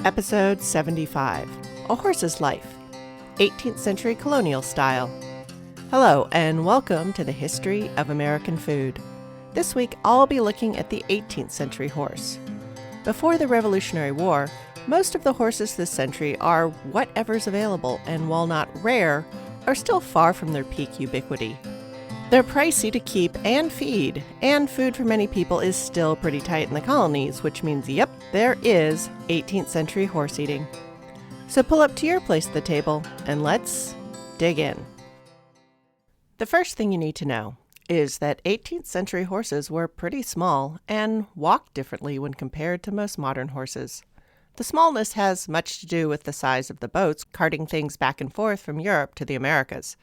Episode 75, A Horse's Life, 18th Century Colonial Style. Hello, and welcome to the History of American Food. This week, I'll be looking at the 18th century horse. Before the Revolutionary War, most of the horses this century are whatever's available, and while not rare, are still far from their peak ubiquity. They're pricey to keep and feed, and food for many people is still pretty tight in the colonies, which means, yep, there is 18th century horse eating. So pull up to your place at the table, and let's dig in. The first thing you need to know is that 18th century horses were pretty small and walked differently when compared to most modern horses. The smallness has much to do with the size of the boats carting things back and forth from Europe to the Americas.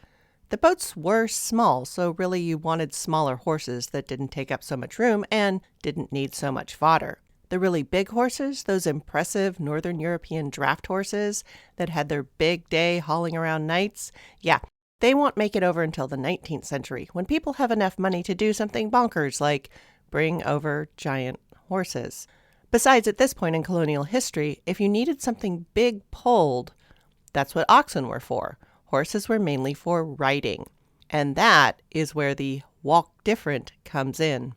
The boats were small, so really you wanted smaller horses that didn't take up so much room and didn't need so much fodder. The really big horses, those impressive Northern European draft horses that had their big day hauling around nights, they won't make it over until the 19th century, when people have enough money to do something bonkers like bring over giant horses. Besides, at this point in colonial history, if you needed something big pulled, that's what oxen were for. Horses were mainly for riding, and that is where the walk different comes in.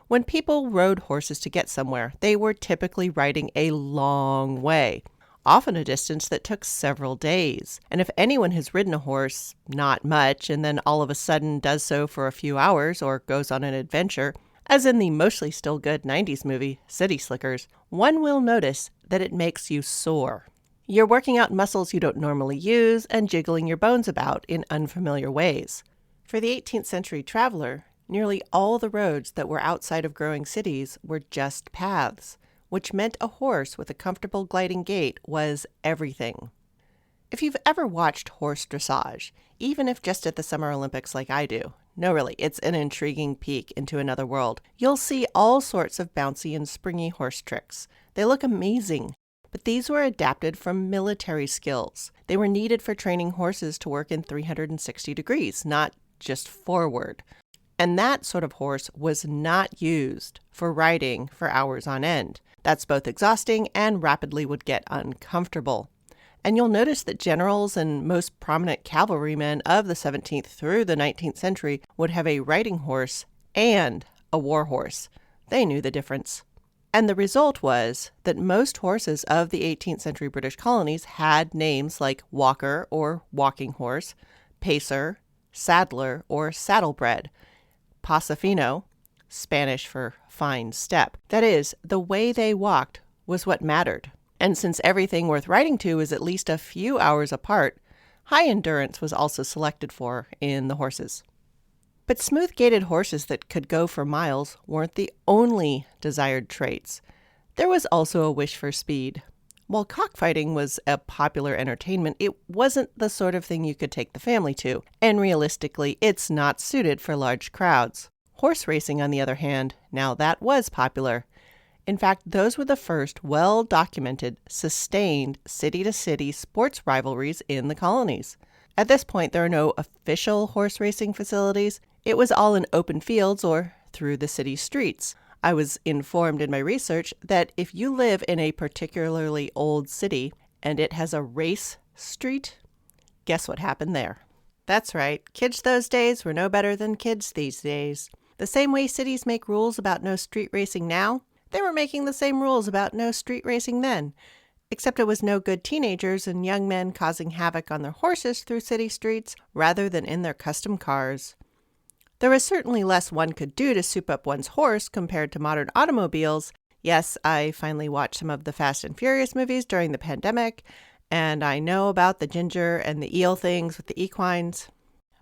When people rode horses to get somewhere, they were typically riding a long way, often a distance that took several days. And if anyone has ridden a horse, not much, and then all of a sudden does so for a few hours or goes on an adventure, as in the mostly still good 90s movie City Slickers, one will notice that it makes you sore. You're working out muscles you don't normally use and jiggling your bones about in unfamiliar ways. For the 18th century traveler, nearly all the roads that were outside of growing cities were just paths, which meant a horse with a comfortable gliding gait was everything. If you've ever watched horse dressage, even if just at the Summer Olympics like I do, no really, it's an intriguing peek into another world. You'll see all sorts of bouncy and springy horse tricks. They look amazing. But these were adapted from military skills. They were needed for training horses to work in 360 degrees, not just forward. And that sort of horse was not used for riding for hours on end. That's both exhausting and rapidly would get uncomfortable. And you'll notice that generals and most prominent cavalrymen of the 17th through the 19th century would have a riding horse and a war horse. They knew the difference. And the result was that most horses of the 18th century British colonies had names like walker or walking horse, pacer, saddler, or saddlebred, pasafino, Spanish for fine step. That is, the way they walked was what mattered. And since everything worth riding to is at least a few hours apart, high endurance was also selected for in the horses. But smooth-gaited horses that could go for miles weren't the only desired traits. There was also a wish for speed. While cockfighting was a popular entertainment, it wasn't the sort of thing you could take the family to, and realistically, it's not suited for large crowds. Horse racing, on the other hand, now that was popular. In fact, those were the first well-documented, sustained city-to-city sports rivalries in the colonies. At this point, there are no official horse racing facilities. It was all in open fields or through the city streets. I was informed in my research that if you live in a particularly old city and it has a race street, guess what happened there? That's right, kids those days were no better than kids these days. The same way cities make rules about no street racing now, they were making the same rules about no street racing then. Except it was no good teenagers and young men causing havoc on their horses through city streets rather than in their custom cars. There was certainly less one could do to soup up one's horse compared to modern automobiles. Yes, I finally watched some of the Fast and Furious movies during the pandemic, and I know about the ginger and the eel things with the equines.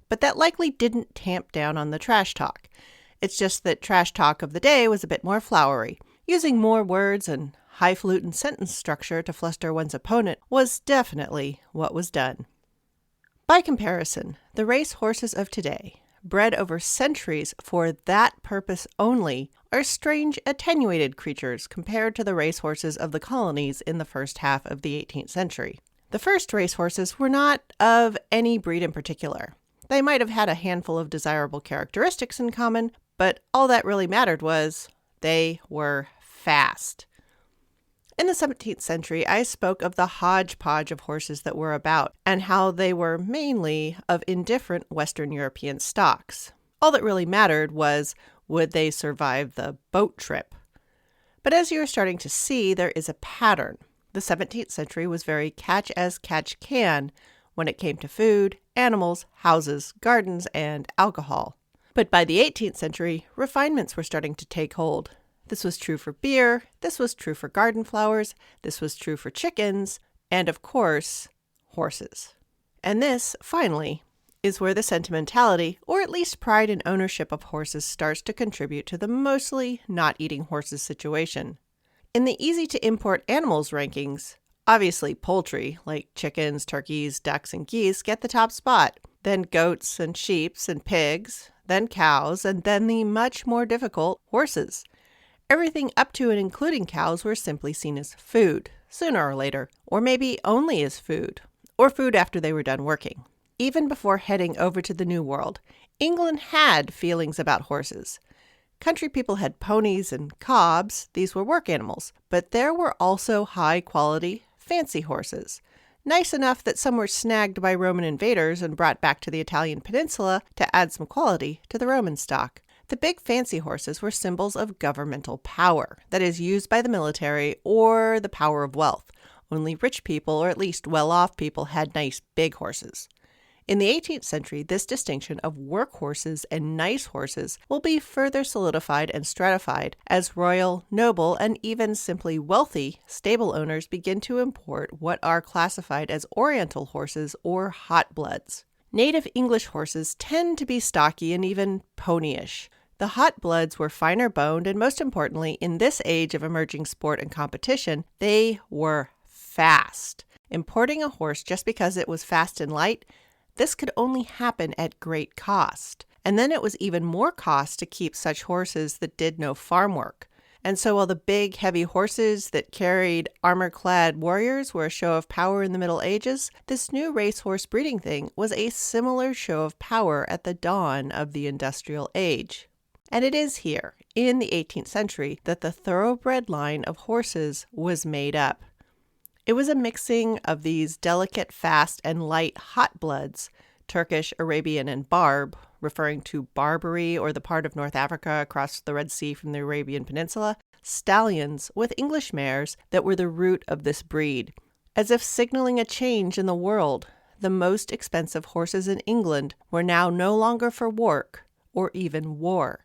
But that likely didn't tamp down on the trash talk. It's just that trash talk of the day was a bit more flowery. Using more words and highfalutin sentence structure to fluster one's opponent was definitely what was done. By comparison, the race horses of today, bred over centuries for that purpose only, are strange, attenuated creatures compared to the race horses of the colonies in the first half of the 18th century. The first race horses were not of any breed in particular. They might have had a handful of desirable characteristics in common, but all that really mattered was they were fast. In the 17th century, I spoke of the hodgepodge of horses that were about, and how they were mainly of indifferent Western European stocks. All that really mattered was, would they survive the boat trip? But as you are starting to see, there is a pattern. The 17th century was very catch as catch can when it came to food, animals, houses, gardens, and alcohol. But by the 18th century, refinements were starting to take hold. This was true for beer, this was true for garden flowers, this was true for chickens, and of course, horses. And this, finally, is where the sentimentality, or at least pride and ownership of horses, starts to contribute to the mostly not eating horses situation. In the easy-to-import animals rankings, obviously poultry, like chickens, turkeys, ducks, and geese, get the top spot. Then goats and sheep and pigs, then cows, and then the much more difficult horses. Everything up to and including cows were simply seen as food, sooner or later, or maybe only as food, or food after they were done working. Even before heading over to the New World, England had feelings about horses. Country people had ponies and cobs, these were work animals, but there were also high-quality, fancy horses, nice enough that some were snagged by Roman invaders and brought back to the Italian peninsula to add some quality to the Roman stock. The big fancy horses were symbols of governmental power, that is, used by the military or the power of wealth. Only rich people, or at least well-off people, had nice big horses. In the 18th century, this distinction of work horses and nice horses will be further solidified and stratified as royal, noble, and even simply wealthy stable owners begin to import what are classified as Oriental horses or hot bloods. Native English horses tend to be stocky and even ponyish. The hot bloods were finer boned, and most importantly, in this age of emerging sport and competition, they were fast. Importing a horse just because it was fast and light, this could only happen at great cost. And then it was even more cost to keep such horses that did no farm work. And so while the big, heavy horses that carried armor-clad warriors were a show of power in the Middle Ages, this new racehorse breeding thing was a similar show of power at the dawn of the Industrial Age. And it is here, in the 18th century, that the thoroughbred line of horses was made up. It was a mixing of these delicate, fast, and light hot bloods, Turkish, Arabian, and Barb, referring to Barbary or the part of North Africa across the Red Sea from the Arabian Peninsula, stallions with English mares that were the root of this breed. As if signaling a change in the world, the most expensive horses in England were now no longer for work or even war.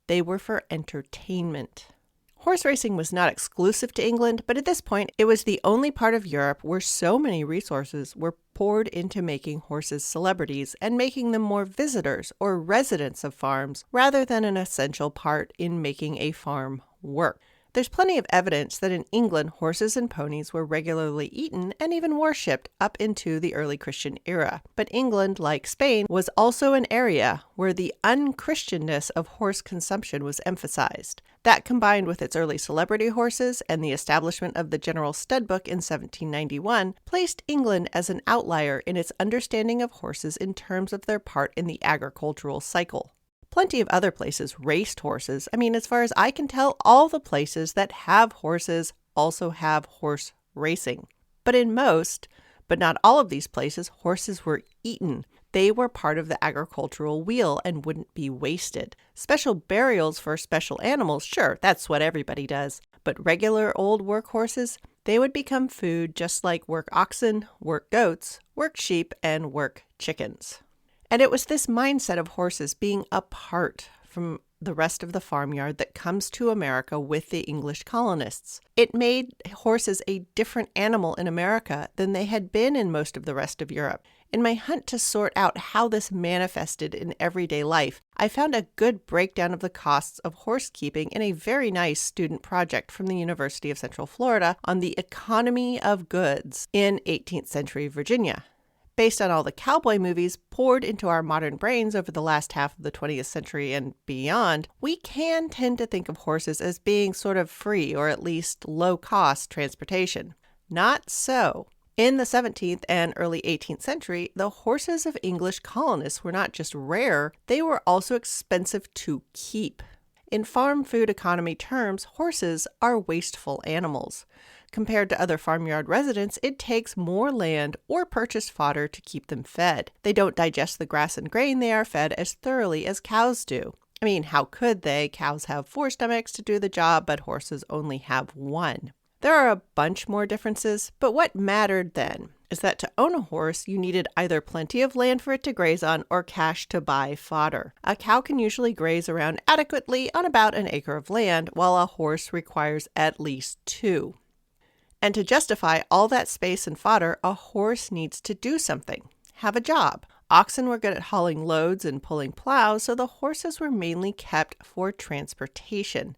They were for entertainment. Horse racing was not exclusive to England, but at this point, it was the only part of Europe where so many resources were poured into making horses celebrities and making them more visitors or residents of farms rather than an essential part in making a farm work. There's plenty of evidence that in England, horses and ponies were regularly eaten and even worshipped up into the early Christian era. But England, like Spain, was also an area where the unchristianness of horse consumption was emphasized. That, combined with its early celebrity horses and the establishment of the General Stud Book in 1791, placed England as an outlier in its understanding of horses in terms of their part in the agricultural cycle. Plenty of other places raced horses. As far as I can tell, all the places that have horses also have horse racing. But in most, but not all of these places, horses were eaten. They were part of the agricultural wheel and wouldn't be wasted. Special burials for special animals, sure, that's what everybody does. But regular old work horses, they would become food just like work oxen, work goats, work sheep, and work chickens. And it was this mindset of horses being apart from the rest of the farmyard that comes to America with the English colonists. It made horses a different animal in America than they had been in most of the rest of Europe. In my hunt to sort out how this manifested in everyday life, I found a good breakdown of the costs of horse keeping in a very nice student project from the University of Central Florida on the economy of goods in 18th century Virginia. Based on all the cowboy movies poured into our modern brains over the last half of the 20th century and beyond, we can tend to think of horses as being sort of free or at least low-cost transportation. Not so. In the 17th and early 18th century, the horses of English colonists were not just rare, they were also expensive to keep. In farm food economy terms, horses are wasteful animals. compared to other farmyard residents, it takes more land or purchased fodder to keep them fed. They don't digest the grass and grain they are fed as thoroughly as cows do. I mean, how could they? Cows have 4 stomachs to do the job, but horses only have 1. There are a bunch more differences, but what mattered then is that to own a horse, you needed either plenty of land for it to graze on or cash to buy fodder. A cow can usually graze around adequately on about an acre of land, while a horse requires at least 2. And to justify all that space and fodder, a horse needs to do something, have a job. Oxen were good at hauling loads and pulling plows, so the horses were mainly kept for transportation.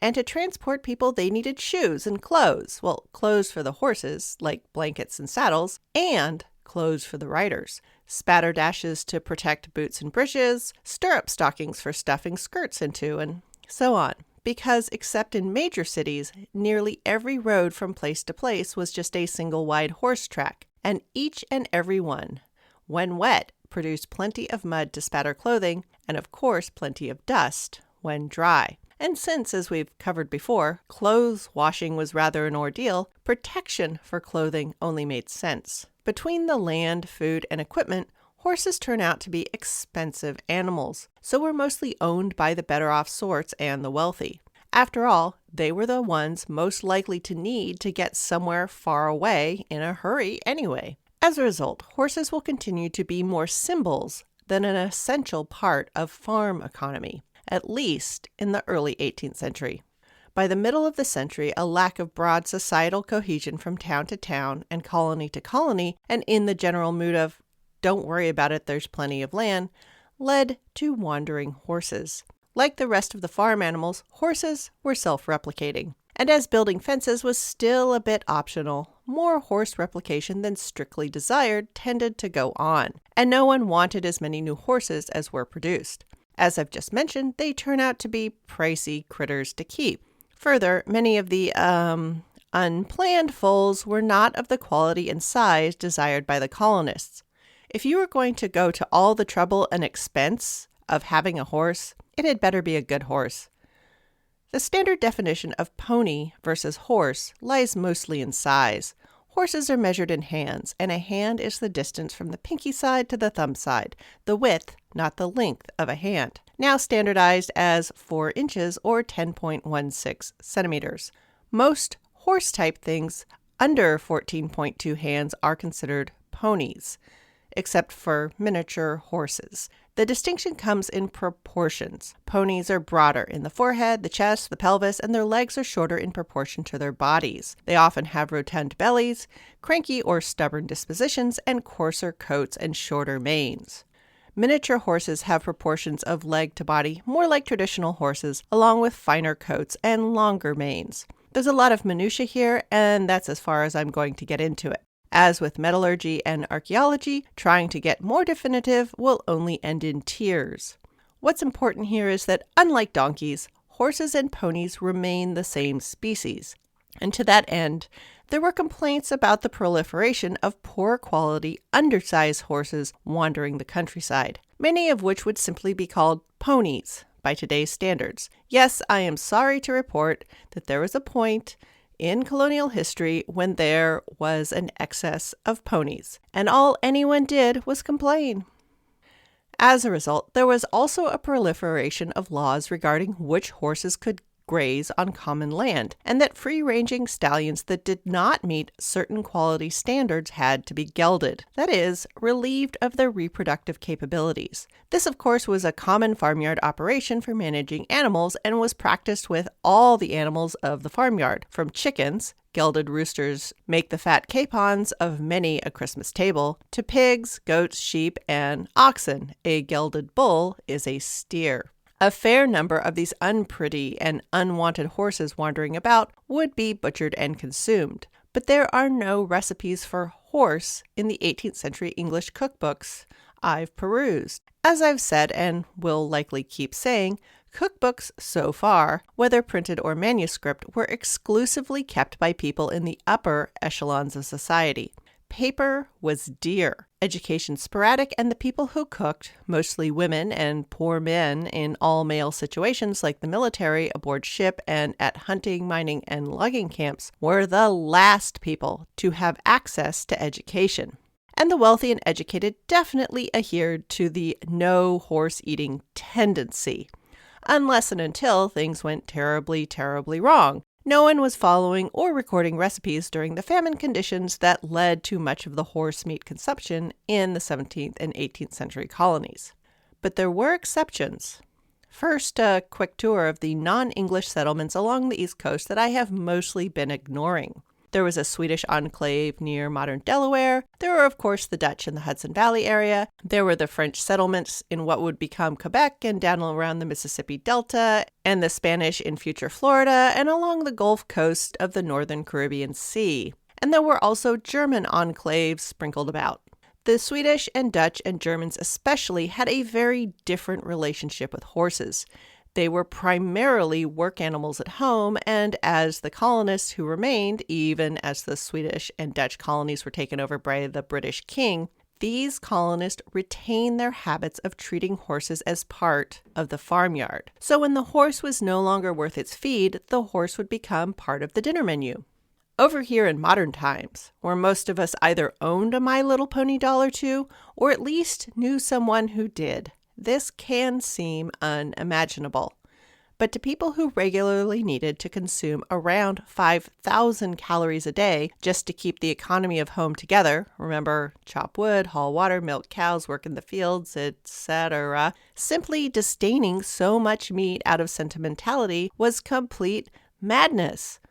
And to transport people, they needed shoes and clothes. Well, clothes for the horses, like blankets and saddles, and clothes for the riders. Spatterdashes to protect boots and breeches, stirrup stockings for stuffing skirts into, and so on. Because except in major cities, nearly every road from place to place was just a single wide horse track, and each and every one, when wet, produced plenty of mud to spatter clothing, and of course plenty of dust when dry. And since, as we've covered before, clothes washing was rather an ordeal, protection for clothing only made sense. Between the land, food, and equipment, horses turn out to be expensive animals, so were mostly owned by the better-off sorts and the wealthy. After all, they were the ones most likely to need to get somewhere far away in a hurry anyway. As a result, horses will continue to be more symbols than an essential part of farm economy, at least in the early 18th century. By the middle of the century, a lack of broad societal cohesion from town to town and colony to colony, and in the general mood of, don't worry about it, there's plenty of land, led to wandering horses. Like the rest of the farm animals, horses were self-replicating. And as building fences was still a bit optional, more horse replication than strictly desired tended to go on, and no one wanted as many new horses as were produced. As I've just mentioned, they turn out to be pricey critters to keep. Further, many of the unplanned foals were not of the quality and size desired by the colonists. If you were going to go to all the trouble and expense of having a horse, it had better be a good horse. The standard definition of pony versus horse lies mostly in size. Horses are measured in hands, and a hand is the distance from the pinky side to the thumb side, the width, not the length of a hand, now standardized as 4 inches or 10.16 centimeters. Most horse-type things under 14.2 hands are considered ponies, except for miniature horses. The distinction comes in proportions. Ponies are broader in the forehead, the chest, the pelvis, and their legs are shorter in proportion to their bodies. They often have rotund bellies, cranky or stubborn dispositions, and coarser coats and shorter manes. Miniature horses have proportions of leg to body more like traditional horses, along with finer coats and longer manes. There's a lot of minutiae here, and that's as far as I'm going to get into it. As with metallurgy and archaeology, trying to get more definitive will only end in tears. What's important here is that, unlike donkeys, horses and ponies remain the same species. And to that end, there were complaints about the proliferation of poor quality, undersized horses wandering the countryside, many of which would simply be called ponies by today's standards. Yes, I am sorry to report that there was a point in colonial history when there was an excess of ponies, and all anyone did was complain. As a result, there was also a proliferation of laws regarding which horses could graze on common land, and that free-ranging stallions that did not meet certain quality standards had to be gelded, that is, relieved of their reproductive capabilities. This, of course, was a common farmyard operation for managing animals and was practiced with all the animals of the farmyard, from chickens, gelded roosters make the fat capons of many a Christmas table, to pigs, goats, sheep, and oxen. A gelded bull is a steer. A fair number of these unpretty and unwanted horses wandering about would be butchered and consumed, but there are no recipes for horse in the 18th century English cookbooks I've perused. As I've said and will likely keep saying, cookbooks so far, whether printed or manuscript, were exclusively kept by people in the upper echelons of society. Paper was dear, education sporadic, and the people who cooked, mostly women and poor men in all-male situations like the military, aboard ship, and at hunting, mining, and logging camps, were the last people to have access to education. And the wealthy and educated definitely adhered to the no horse eating tendency, unless and until things went terribly, terribly wrong. No one was following or recording recipes during the famine conditions that led to much of the horse meat consumption in the 17th and 18th century colonies. But there were exceptions. First, a quick tour of the non-English settlements along the East Coast that I have mostly been ignoring. There was a Swedish enclave near modern Delaware. There were, of course, the Dutch in the Hudson Valley area. There were the French settlements in what would become Quebec and down around the Mississippi Delta, and the Spanish in future Florida, and along the Gulf Coast of the northern Caribbean Sea. And there were also German enclaves sprinkled about. The Swedish and Dutch and Germans especially had a very different relationship with horses. They were primarily work animals at home, and as the colonists who remained, even as the Swedish and Dutch colonies were taken over by the British king, these colonists retained their habits of treating horses as part of the farmyard. So when the horse was no longer worth its feed, the horse would become part of the dinner menu. Over here in modern times, where most of us either owned a My Little Pony doll or two, or at least knew someone who did, this can seem unimaginable. But to people who regularly needed to consume around 5,000 calories a day just to keep the economy of home together, remember, chop wood, haul water, milk cows, work in the fields, etc., simply disdaining so much meat out of sentimentality was complete madness.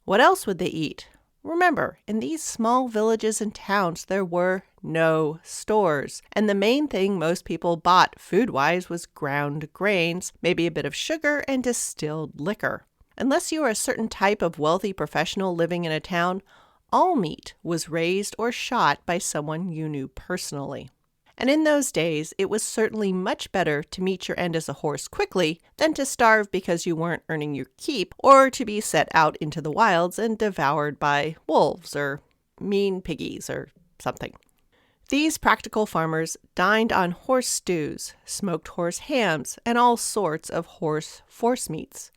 What else would they eat? Remember, in these small villages and towns, there were no stores. And the main thing most people bought food-wise was ground grains, maybe a bit of sugar, and distilled liquor. Unless you were a certain type of wealthy professional living in a town, all meat was raised or shot by someone you knew personally. And in those days, it was certainly much better to meet your end as a horse quickly than to starve because you weren't earning your keep, or to be set out into the wilds and devoured by wolves or mean piggies or something. These practical farmers dined on horse stews, smoked horse hams, and all sorts of horse forcemeats.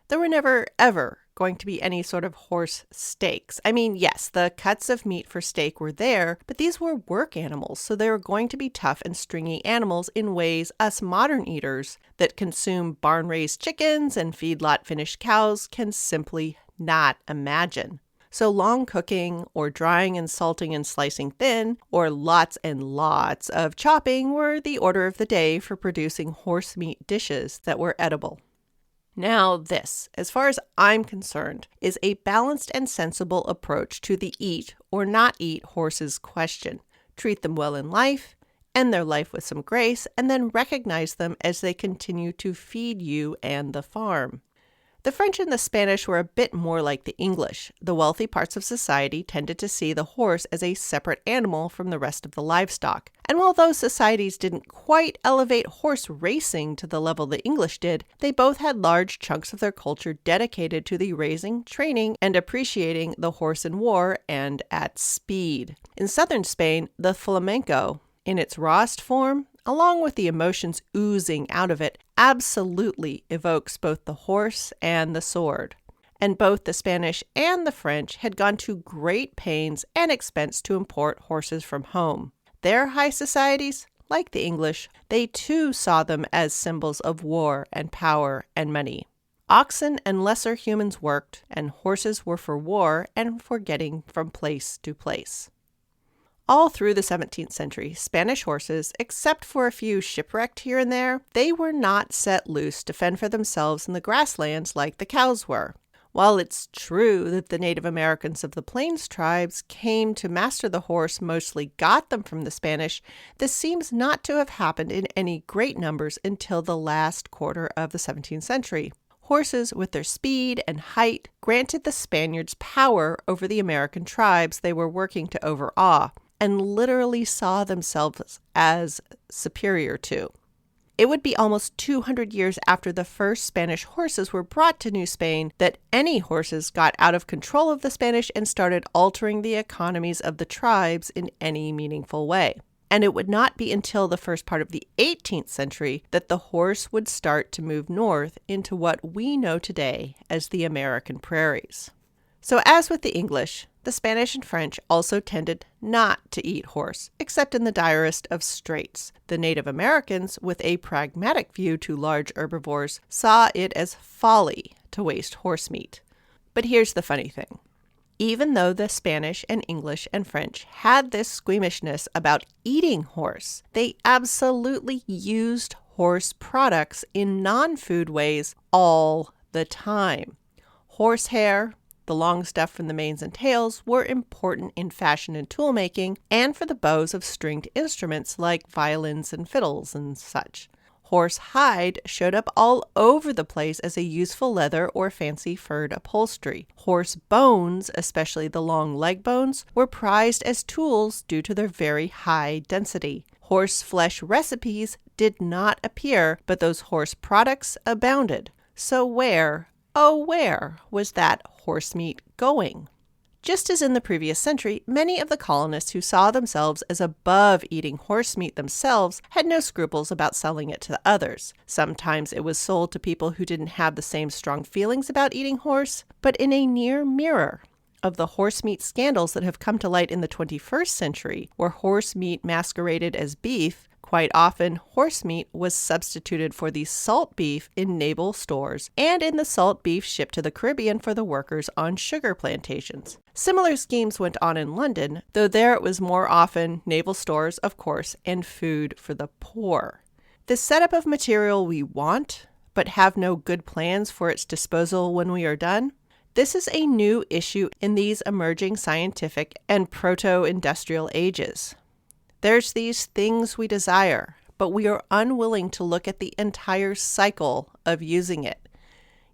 There were never, ever going to be any sort of horse steaks. I mean, yes, the cuts of meat for steak were there, but these were work animals, so they were going to be tough and stringy animals in ways us modern eaters that consume barn-raised chickens and feedlot finished cows can simply not imagine. So long cooking, or drying and salting and slicing thin, or lots and lots of chopping were the order of the day for producing horse meat dishes that were edible. Now this, as far as I'm concerned, is a balanced and sensible approach to the eat or not eat horses question. Treat them well in life, end their life with some grace, and then recognize them as they continue to feed you and the farm. The French and the Spanish were a bit more like the English. The wealthy parts of society tended to see the horse as a separate animal from the rest of the livestock. And while those societies didn't quite elevate horse racing to the level the English did, they both had large chunks of their culture dedicated to the raising, training, and appreciating the horse in war and at speed. In southern Spain, the flamenco, in its rawest form, along with the emotions oozing out of it, absolutely evokes both the horse and the sword. And both the Spanish and the French had gone to great pains and expense to import horses from home. Their high societies, like the English, they too saw them as symbols of war and power and money. Oxen and lesser humans worked, and horses were for war and for getting from place to place. All through the 17th century, Spanish horses, except for a few shipwrecked here and there, they were not set loose to fend for themselves in the grasslands like the cows were. While it's true that the Native Americans of the Plains tribes came to master the horse, mostly got them from the Spanish, this seems not to have happened in any great numbers until the last quarter of the 17th century. Horses, with their speed and height, granted the Spaniards power over the American tribes they were working to overawe, and literally saw themselves as superior to. It would be almost 200 years after the first Spanish horses were brought to New Spain that any horses got out of control of the Spanish and started altering the economies of the tribes in any meaningful way. And it would not be until the first part of the 18th century that the horse would start to move north into what we know today as the American prairies. So as with the English, the Spanish and French also tended not to eat horse, except in the direst of straits. The Native Americans, with a pragmatic view to large herbivores, saw it as folly to waste horse meat. But here's the funny thing. Even though the Spanish and English and French had this squeamishness about eating horse, they absolutely used horse products in non-food ways all the time. Horsehair, the long stuff from the manes and tails, were important in fashion and tool making and for the bows of stringed instruments like violins and fiddles and such. Horse hide showed up all over the place as a useful leather or fancy furred upholstery. Horse bones, especially the long leg bones, were prized as tools due to their very high density. Horse flesh recipes did not appear, but those horse products abounded. So where was that horse meat going? Just as in the previous century, many of the colonists who saw themselves as above eating horse meat themselves had no scruples about selling it to others. Sometimes it was sold to people who didn't have the same strong feelings about eating horse, but in a near mirror of the horse meat scandals that have come to light in the 21st century, where horse meat masqueraded as beef, quite often, horse meat was substituted for the salt beef in naval stores and in the salt beef shipped to the Caribbean for the workers on sugar plantations. Similar schemes went on in London, though there it was more often naval stores, of course, and food for the poor. The setup of material we want, but have no good plans for its disposal when we are done, this is a new issue in these emerging scientific and proto-industrial ages. There's these things we desire, but we are unwilling to look at the entire cycle of using it.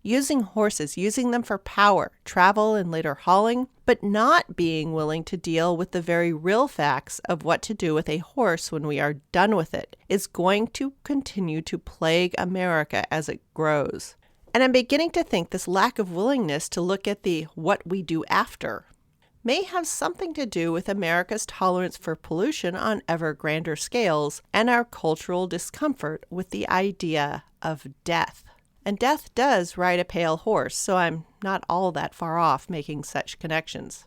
Using horses, using them for power, travel, and later hauling, but not being willing to deal with the very real facts of what to do with a horse when we are done with it, is going to continue to plague America as it grows. And I'm beginning to think this lack of willingness to look at the what we do after may have something to do with America's tolerance for pollution on ever grander scales and our cultural discomfort with the idea of death. And death does ride a pale horse, so I'm not all that far off making such connections.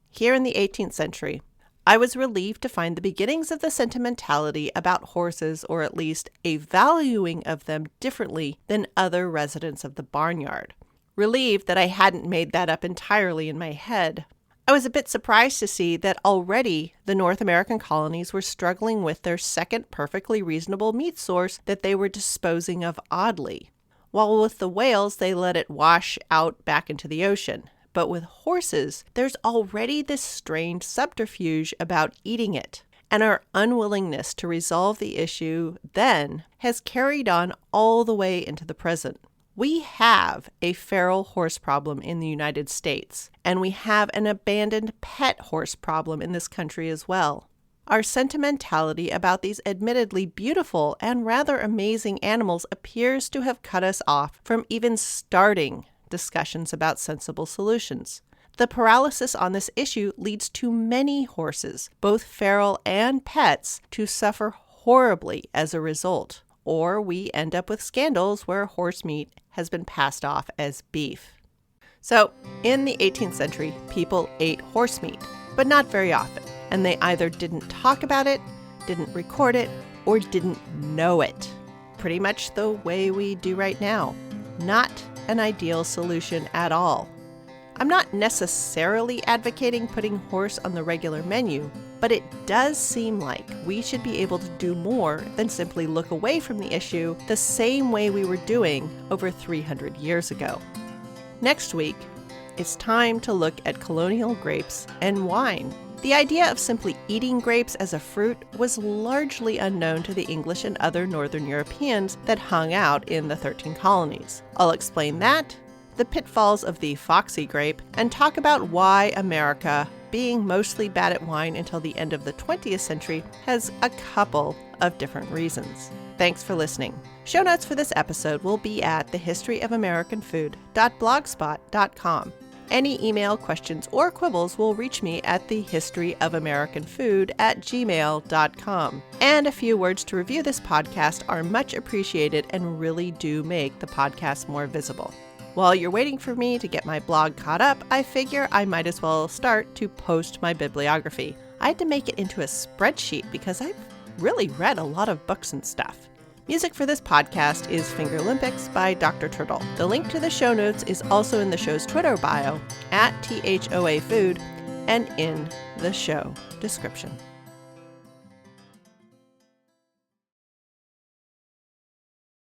Here in the 18th century, I was relieved to find the beginnings of the sentimentality about horses, or at least a valuing of them differently than other residents of the barnyard. Relieved that I hadn't made that up entirely in my head. I was a bit surprised to see that already the North American colonies were struggling with their second perfectly reasonable meat source that they were disposing of oddly. While with the whales, they let it wash out back into the ocean. But with horses, there's already this strange subterfuge about eating it. And our unwillingness to resolve the issue then has carried on all the way into the present. We have a feral horse problem in the United States, and we have an abandoned pet horse problem in this country as well. Our sentimentality about these admittedly beautiful and rather amazing animals appears to have cut us off from even starting discussions about sensible solutions. The paralysis on this issue leads to many horses, both feral and pets, to suffer horribly as a result. Or we end up with scandals where horse meat has been passed off as beef. So, in the 18th century, people ate horse meat, but not very often. And they either didn't talk about it, didn't record it, or didn't know it. Pretty much the way we do right now. Not an ideal solution at all. I'm not necessarily advocating putting horse on the regular menu, but it does seem like we should be able to do more than simply look away from the issue the same way we were doing over 300 years ago. Next week, it's time to look at colonial grapes and wine. The idea of simply eating grapes as a fruit was largely unknown to the English and other Northern Europeans that hung out in the 13 colonies. I'll explain that, the pitfalls of the foxy grape, and talk about why America, being mostly bad at wine until the end of the 20th century, has a couple of different reasons. Thanks for listening. Show notes for this episode will be at thehistoryofamericanfood.blogspot.com. Any email questions or quibbles will reach me at thehistoryofamericanfood@gmail.com. And a few words to review this podcast are much appreciated and really do make the podcast more visible. While you're waiting for me to get my blog caught up, I figure I might as well start to post my bibliography. I had to make it into a spreadsheet because I've really read a lot of books and stuff. Music for this podcast is Fingerlympics by Dr. Turtle. The link to the show notes is also in the show's Twitter bio @THOA Food and in the show description.